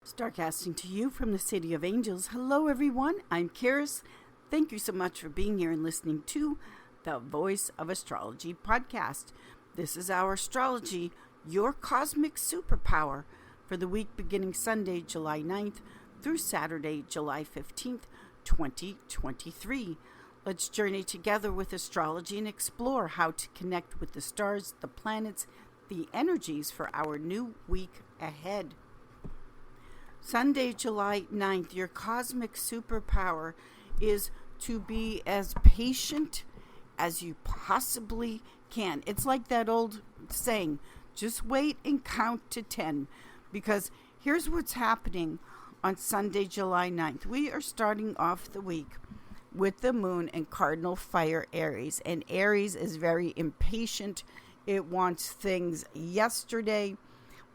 Starcasting to you from the City of Angels. Hello, everyone. I'm Karis. Thank you so much for being here and listening to the Voice of Astrology podcast. This is our astrology, your cosmic superpower, for the week beginning Sunday, July 9th through Saturday, July 15th, 2023. Let's journey together with astrology and explore how to connect with the stars, the planets, the energies for our new week ahead. Sunday, July 9th, your cosmic superpower is to be as patient as you possibly can. It's like that old saying, just wait and count to 10, because here's what's happening on Sunday, July 9th. We are starting off the week with the moon in cardinal fire Aries, and Aries is very impatient. It wants things yesterday.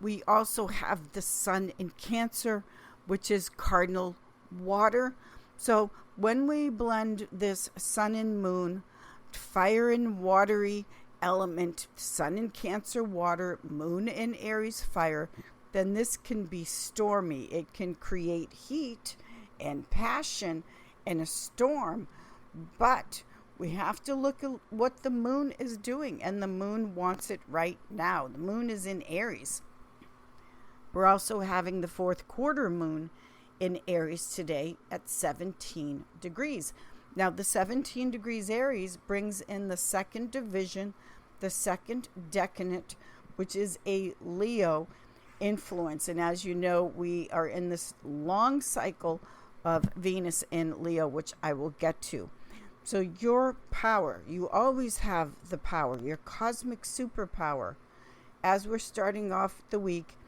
We also have the sun in Cancer, which is cardinal water. So when we blend this sun and moon, fire and watery element, sun in Cancer water, moon in Aries fire, then this can be stormy. It can create heat and passion and a storm. But we have to look at what the moon is doing, and the moon wants it right now. The moon is in Aries. We're also having the fourth quarter moon in Aries today at 17 degrees. Now, the 17 degrees Aries brings in the second division, the second decanate, which is a Leo influence. And as you know, we are in this long cycle of Venus in Leo, which I will get to. So your power, you always have the power, your cosmic superpower, as we're starting off the week,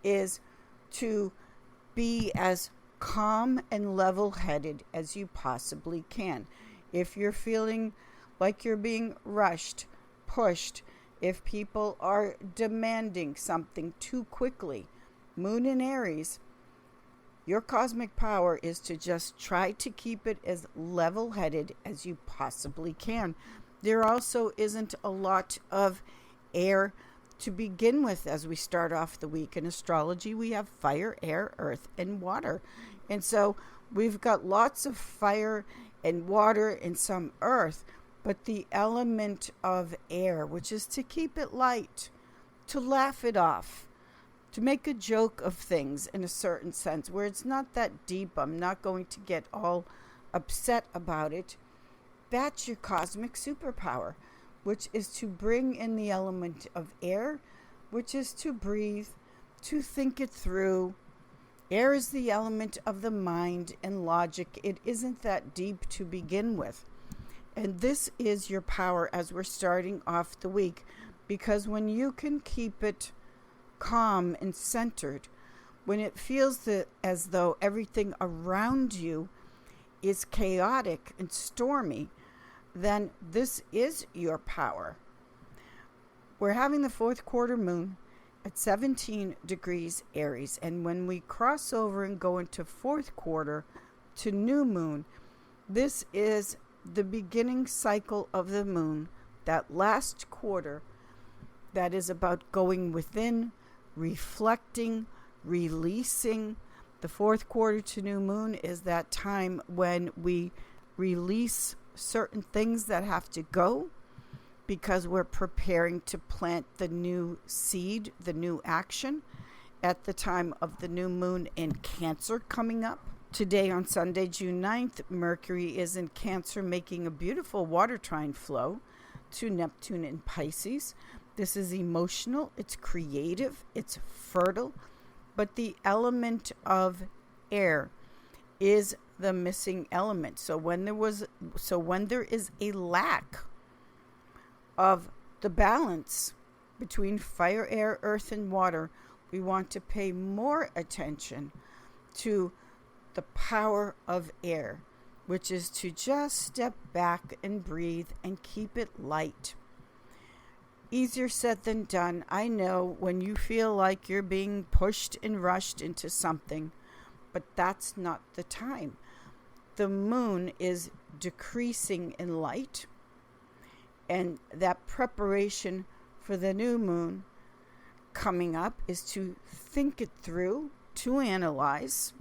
is to be as calm and level-headed as you possibly can. If you're feeling like you're being rushed, pushed, if people are demanding something too quickly, moon in Aries, your cosmic power is to just try to keep it as level-headed as you possibly can. There also isn't a lot of air to begin with as we start off the week. In astrology, we have fire, air, earth, and water. And so we've got lots of fire and water and some earth, but the element of air, which is to keep it light, to laugh it off, to make a joke of things in a certain sense, where it's not that deep. I'm not going to get all upset about it. That's your cosmic superpower, which is to bring in the element of air, which is to breathe, to think it through. Air is the element of the mind and logic. It isn't that deep to begin with. And this is your power as we're starting off the week, because when you can keep it calm and centered, when it feels as though everything around you is chaotic and stormy, then this is your power. We're having the fourth quarter moon at 17 degrees Aries. And when we cross over and go into fourth quarter to new moon, this is the beginning cycle of the moon, that last quarter that is about going within, reflecting, releasing. The fourth quarter to new moon is that time when we release certain things that have to go, because we're preparing to plant the new seed, the new action, at the time of the new moon in Cancer coming up. Today on Sunday, June 9th, Mercury is in Cancer, making a beautiful water trine flow to Neptune in Pisces. This is emotional, it's creative, it's fertile, but the element of air is the missing element. So when there is a lack of the balance between fire, air, earth, and water, we want to pay more attention to the power of air, which is to just step back and breathe and keep it light. Easier said than done. I know, when you feel like you're being pushed and rushed into something, but that's not the time. The moon is decreasing in light, and that preparation for the new moon coming up is to think it through, to analyze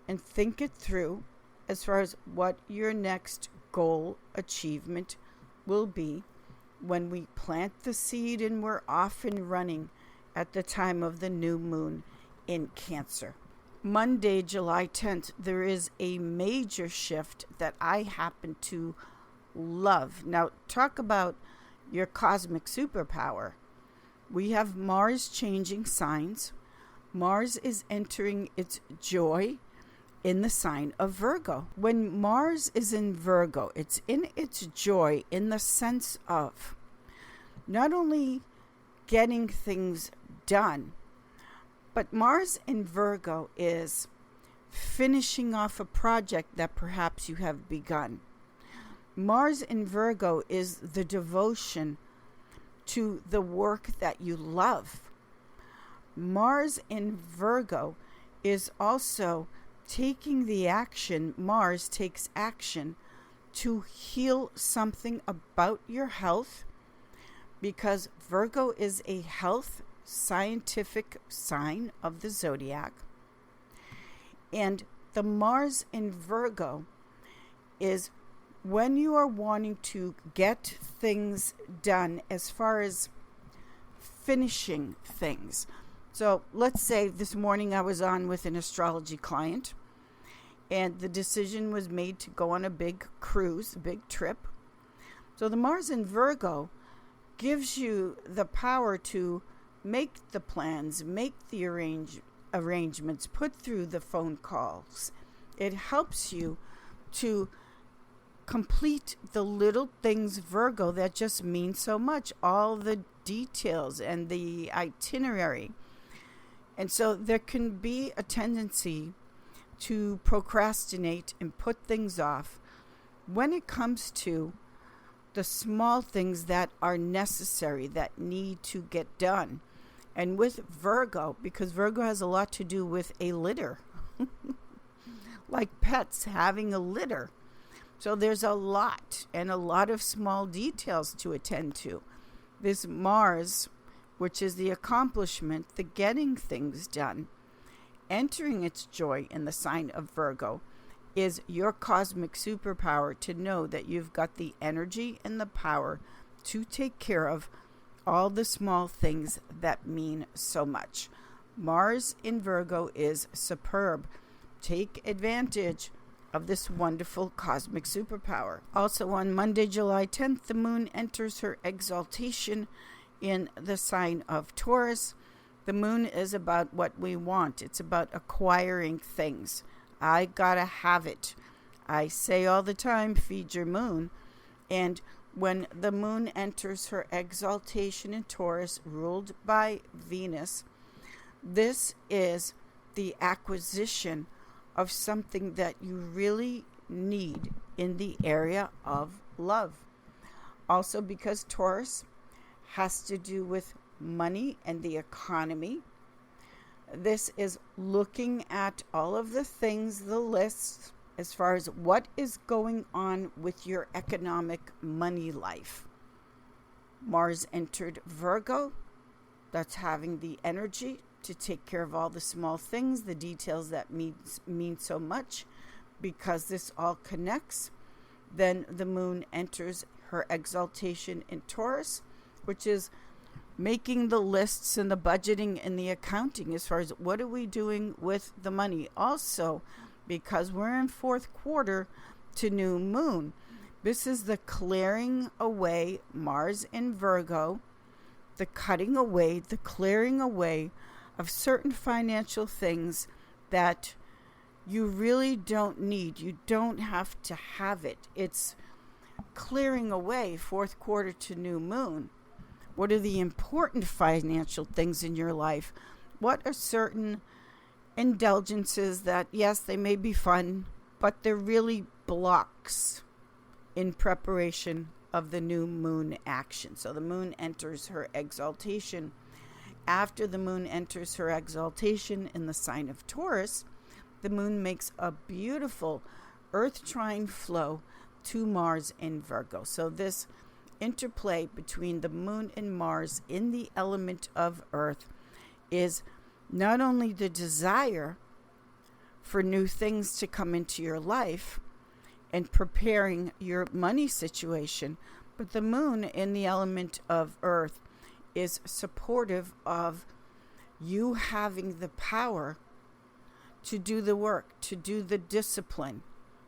and think it through as far as what your next goal achievement will be when we plant the seed and we're off and running at the time of the new moon in Cancer. Monday, July 10th, there is a major shift that I happen to love. Now, talk about your cosmic superpower. We have Mars changing signs. Mars is entering its joy in the sign of Virgo. When Mars is in Virgo, it's in its joy in the sense of not only getting things done, but Mars in Virgo is finishing off a project that perhaps you have begun. Mars in Virgo is the devotion to the work that you love. Mars in Virgo is also taking the action. Mars takes action to heal something about your health, because Virgo is a health scientific sign of the zodiac. And the Mars in Virgo is when you are wanting to get things done as far as finishing things. So let's say this morning I was on with an astrology client, and the decision was made to go on a big cruise, a big trip. So the Mars in Virgo gives you the power to make the plans, make the arrangements, put through the phone calls. It helps you to complete the little things, Virgo, that just mean so much, all the details and the itinerary. And so there can be a tendency to procrastinate and put things off when it comes to the small things that are necessary, that need to get done. And with Virgo, because Virgo has a lot to do with a litter, like pets having a litter. So there's a lot and a lot of small details to attend to. This Mars, which is the accomplishment, the getting things done, entering its joy in the sign of Virgo, is your cosmic superpower to know that you've got the energy and the power to take care of all the small things that mean so much. Mars in Virgo is superb. Take advantage of this wonderful cosmic superpower. Also on Monday, July 10th, the moon enters her exaltation in the sign of Taurus. The moon is about what we want. It's about acquiring things. I gotta have it. I say all the time, feed your moon. And when the moon enters her exaltation in Taurus, ruled by Venus, this is the acquisition of something that you really need in the area of love. Also, because Taurus has to do with money and the economy, this is looking at all of the things, the lists, as far as what is going on with your economic money life. Mars entered Virgo. That's having the energy to take care of all the small things, the details that mean so much, because this all connects. Then the moon enters her exaltation in Taurus, which is making the lists and the budgeting and the accounting as far as what are we doing with the money. Also, because we're in fourth quarter to new moon, this is the clearing away, Mars in Virgo, the cutting away, the clearing away of certain financial things that you really don't need. You don't have to have it. It's clearing away, fourth quarter to new moon. What are the important financial things in your life? What are certain indulgences that, yes, they may be fun, but they're really blocks in preparation of the new moon action. So the moon enters her exaltation. After the moon enters her exaltation in the sign of Taurus, the moon makes a beautiful earth trine flow to Mars in Virgo. So this interplay between the moon and Mars in the element of earth is not only the desire for new things to come into your life and preparing your money situation, but the moon in the element of earth is supportive of you having the power to do the work, to do the discipline,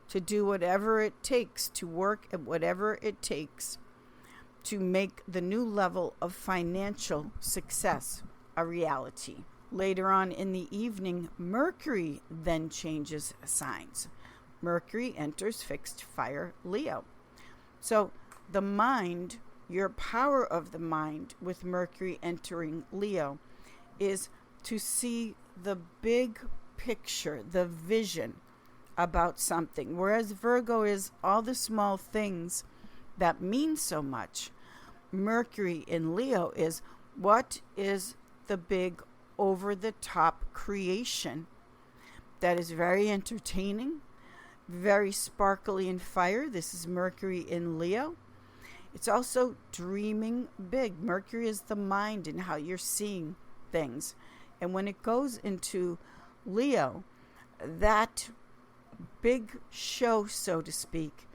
to do whatever it takes, to work at whatever it takes to make the new level of financial success a reality. Later on in the evening, Mercury then changes signs. Mercury enters fixed fire Leo. So the mind, your power of the mind with Mercury entering Leo is to see the big picture, the vision about something. Whereas Virgo is all the small things that mean so much. Mercury in Leo is what is the big over-the-top creation that is very entertaining, very sparkly and fire. This is Mercury in Leo. It's also dreaming big. Mercury is the mind and how you're seeing things. And when it goes into Leo, that big show, so to speak,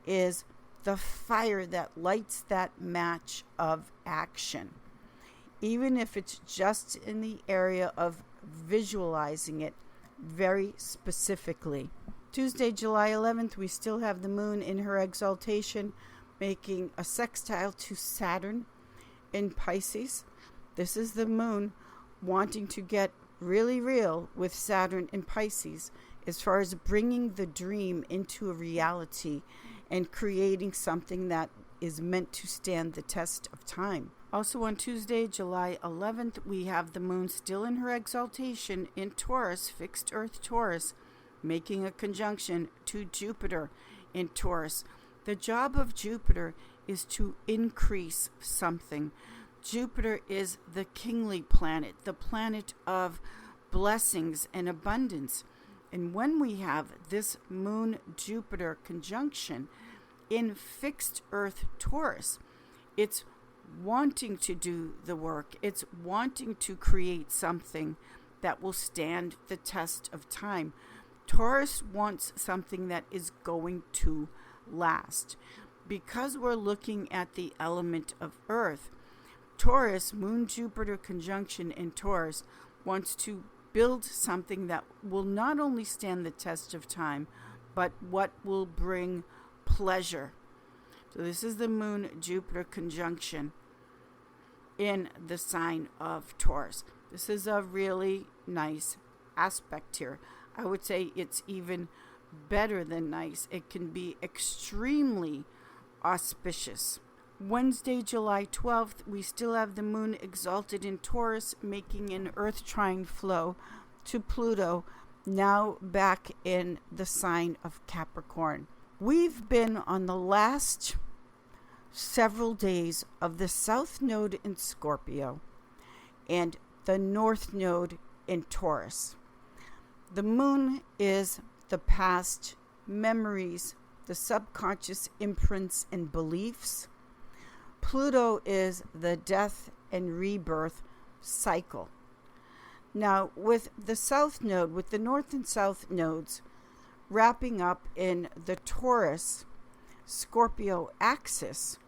is the fire that lights that match of action. Even if it's just in the area of visualizing it very specifically. Tuesday, July 11th, we still have the moon in her exaltation, making a sextile to Saturn in Pisces. This is the moon wanting to get really real with Saturn in Pisces as far as bringing the dream into a reality and creating something that is meant to stand the test of time. Also on Tuesday, July 11th, we have the moon still in her exaltation in Taurus, fixed earth Taurus, making a conjunction to Jupiter in Taurus. The job of Jupiter is to increase something. Jupiter is the kingly planet, the planet of blessings and abundance. And when we have this moon-Jupiter conjunction in fixed earth Taurus, it's wanting to do the work. It's wanting to create something that will stand the test of time. Taurus wants something that is going to last. Because we're looking at the element of earth, Taurus, moon-Jupiter conjunction in Taurus, wants to build something that will not only stand the test of time, but what will bring pleasure. So this is the moon-Jupiter conjunction in the sign of Taurus. This is a really nice aspect here. I would say it's even better than nice. It can be extremely auspicious. Wednesday, July 12th, we still have the moon exalted in Taurus, making an earth trine flow to Pluto, now back in the sign of Capricorn. We've been on the last several days of the South Node in Scorpio and the North Node in Taurus. The moon is the past memories, the subconscious imprints and beliefs. Pluto is the death and rebirth cycle. Now, with the South Node, with the North and South Nodes wrapping up in the Taurus Scorpio axis,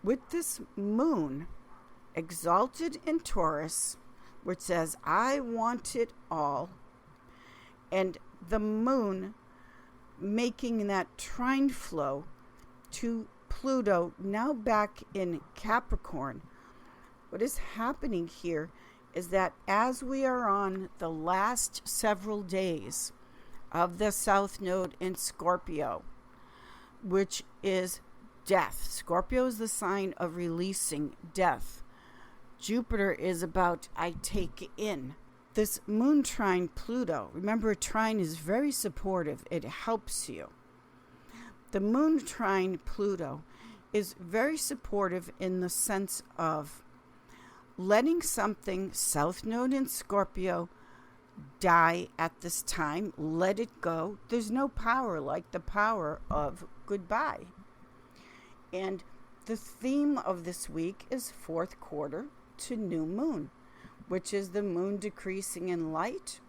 with this moon exalted in Taurus, which says, I want it all, and the moon making that trine flow to Pluto, now back in Capricorn. What is happening here is that as we are on the last several days of the South Node in Scorpio, which is death. Scorpio is the sign of releasing death. Jupiter is about I take in. This moon trine Pluto, remember a trine is very supportive. It helps you. The moon trine Pluto is very supportive in the sense of letting something, South Node in Scorpio, die at this time. Let it go. There's no power like the power of goodbye. And the theme of this week is fourth quarter to new moon. which is the moon decreasing in light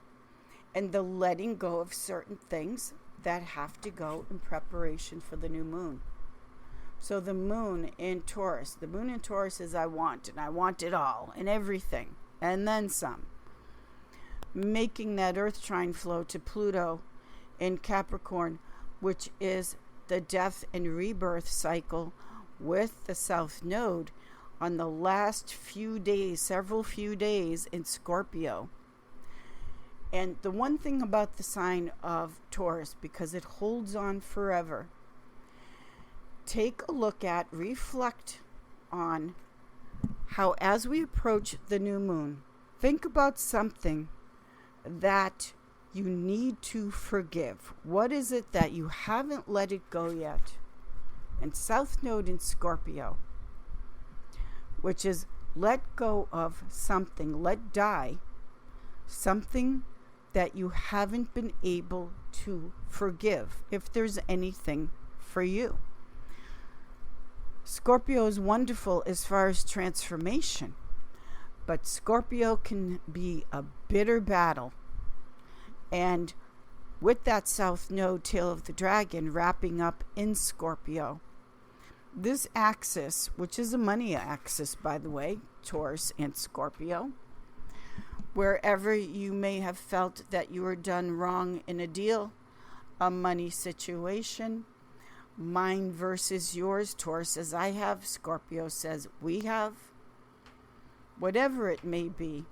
and the letting go of certain things that have to go in preparation for the new moon. So the moon in Taurus is I want, and I want it all and everything, and then some. Making that Earth trine flow to Pluto in Capricorn, which is the death and rebirth cycle with the South Node on the last several few days in Scorpio. And the one thing about the sign of Taurus, because it holds on forever, take a look at, reflect on how as we approach the new moon, think about something that you need to forgive. What is it that you haven't let it go yet? And South Node in Scorpio, which is let go of something, let die something that you haven't been able to forgive, if there's anything for you. Scorpio is wonderful as far as transformation, but Scorpio can be a bitter battle. And with that South Node, tail of the dragon, wrapping up in Scorpio, this axis, which is a money axis, by the way, Taurus and Scorpio, wherever you may have felt that you were done wrong in a deal, a money situation, mine versus yours, Taurus says I have, Scorpio says we have, whatever it may be,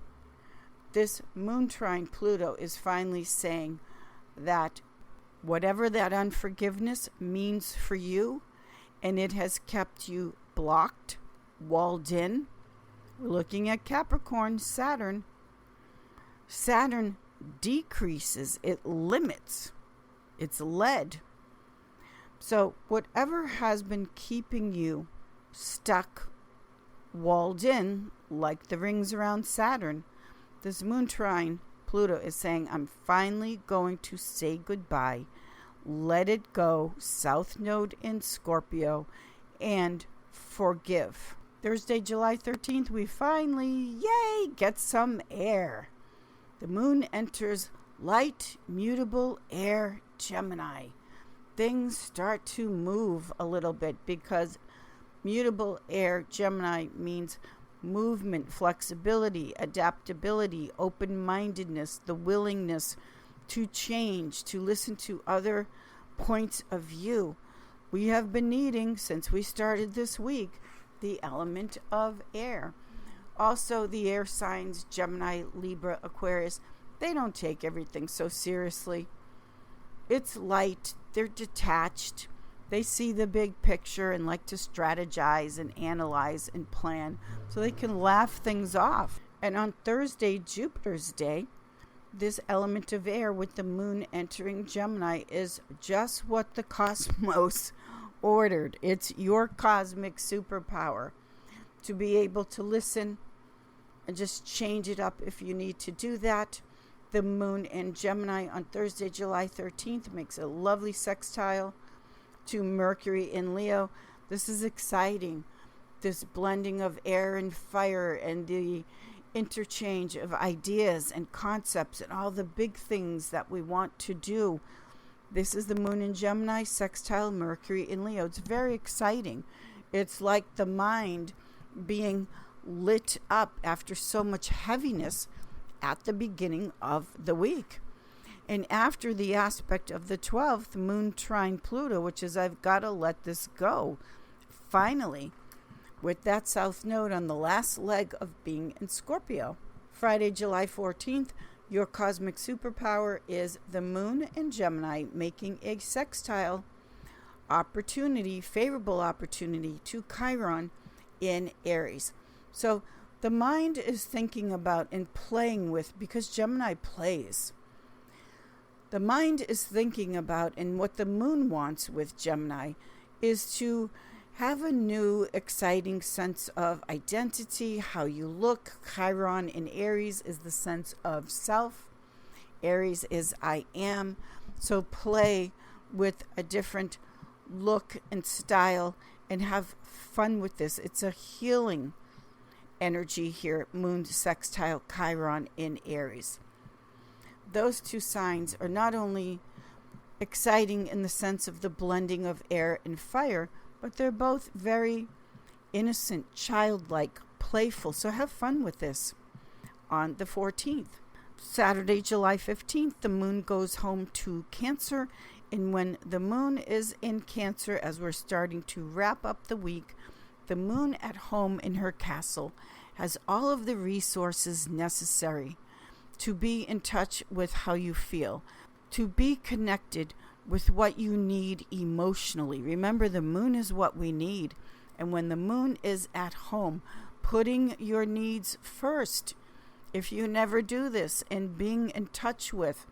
this moon trine Pluto is finally saying that whatever that unforgiveness means for you, and it has kept you blocked, walled in. We're looking at Capricorn, Saturn. Saturn decreases, it limits, it's led. So whatever has been keeping you stuck, walled in, like the rings around Saturn, this moon trine Pluto is saying, I'm finally going to say goodbye, let it go, South Node in Scorpio, and forgive. Thursday, July 13th, we finally, yay, get some air. The moon enters light, mutable air Gemini. Things start to move a little bit because mutable air Gemini means movement, flexibility, adaptability, open-mindedness, the willingness to change, to listen to other points of view. We have been needing, since we started this week, the element of air. Also, the air signs, Gemini, Libra, Aquarius, they don't take everything so seriously. It's light, they're detached, they see the big picture and like to strategize and analyze and plan so they can laugh things off. And on Thursday, Jupiter's day, this element of air with the moon entering Gemini is just what the cosmos ordered. It's your cosmic superpower to be able to listen and just change it up if you need to do that. The moon in Gemini on Thursday, July 13th makes a lovely sextile to Mercury in Leo. This is exciting. This blending of air and fire and the interchange of ideas and concepts and all the big things that we want to do. This is the moon in Gemini, sextile Mercury in Leo. It's very exciting. It's like the mind being lit up after so much heaviness at the beginning of the week. And after the aspect of the 12th, moon trine Pluto, which is I've got to let this go. Finally, with that South Node on the last leg of being in Scorpio. Friday, July 14th, your cosmic superpower is the moon in Gemini making a sextile opportunity, favorable opportunity to Chiron in Aries. So the mind is thinking about and playing with, because Gemini plays. The mind is thinking about, and what the moon wants with Gemini is to have a new, exciting sense of identity, how you look. Chiron in Aries is the sense of self. Aries is I am. So play with a different look and style and have fun with this. It's a healing energy here, moon sextile Chiron in Aries. Those two signs are not only exciting in the sense of the blending of air and fire, but they're both very innocent, childlike, playful. So have fun with this. On the 14th, Saturday, July 15th, the moon goes home to Cancer. And when the moon is in Cancer, as we're starting to wrap up the week, the moon at home in her castle has all of the resources necessary to be in touch with how you feel, to be connected with what you need emotionally. Remember, the moon is what we need. And when the moon is at home, putting your needs first, if you never do this, and being in touch with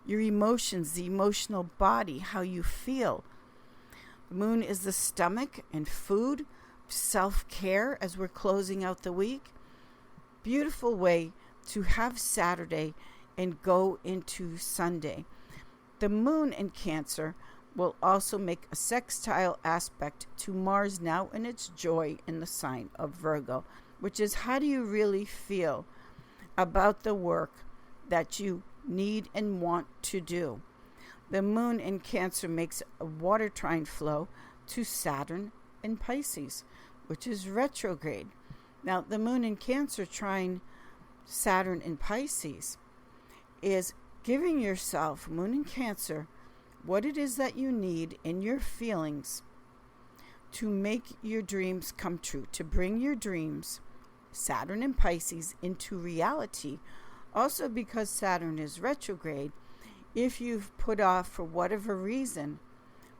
your emotions, the emotional body, how you feel. The moon is the stomach and food, self-care as we're closing out the week. Beautiful way to have Saturday and go into Sunday. The moon in Cancer will also make a sextile aspect to Mars now in its joy in the sign of Virgo, which is how do you really feel about the work that you need and want to do. The moon in Cancer makes a water trine flow to Saturn in Pisces, which is retrograde. Now, the moon in Cancer trine Saturn in Pisces is giving yourself, moon in Cancer, what it is that you need in your feelings to make your dreams come true, to bring your dreams, Saturn in Pisces, into reality. Also, because Saturn is retrograde, if you've put off for whatever reason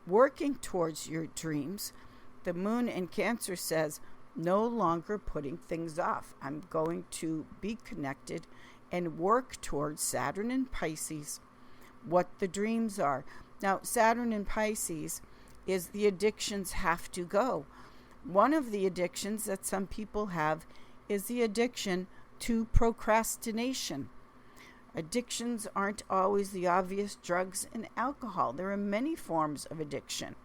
working towards your dreams, the moon in Cancer says, no longer putting things off. I'm going to be connected and work towards Saturn in Pisces, what the dreams are. Now, Saturn in Pisces is the addictions have to go. One of the addictions that some people have is the addiction to procrastination. Addictions aren't always the obvious drugs and alcohol. There are many forms of addiction.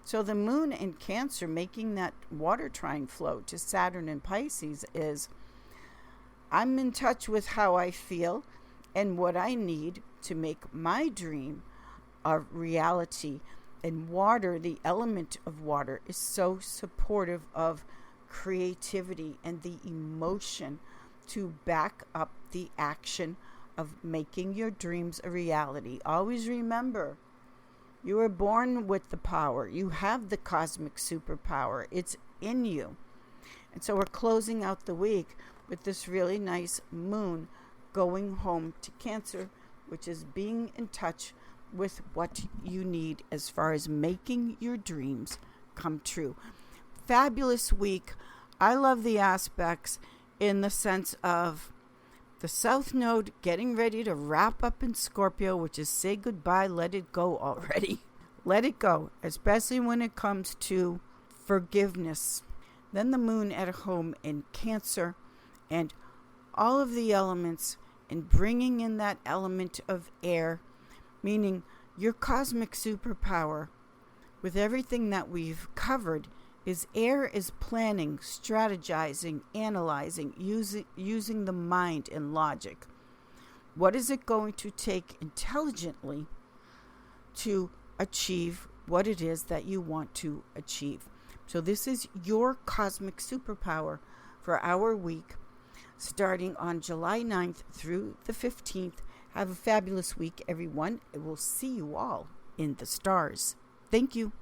So the moon in Cancer making that water trine flow to Saturn in Pisces is, I'm in touch with how I feel and what I need to make my dream a reality. And water, the element of water, is so supportive of creativity and the emotion to back up the action of making your dreams a reality. Always remember, you were born with the power. You have the cosmic superpower. It's in you. And so we're closing out the week with this really nice moon going home to Cancer, which is being in touch with what you need as far as making your dreams come true. Fabulous week. I love the aspects in the sense of the South Node getting ready to wrap up in Scorpio, which is say goodbye, let it go already. Let it go, especially when it comes to forgiveness. Then the moon at home in Cancer and all of the elements and bringing in that element of air, meaning your cosmic superpower with everything that we've covered is air is planning, strategizing, analyzing, using the mind and logic. What is it going to take intelligently to achieve what it is that you want to achieve? So this is your cosmic superpower for our week, starting on July 9th through the 15th. Have a fabulous week, everyone. I will see you all in the stars. Thank you.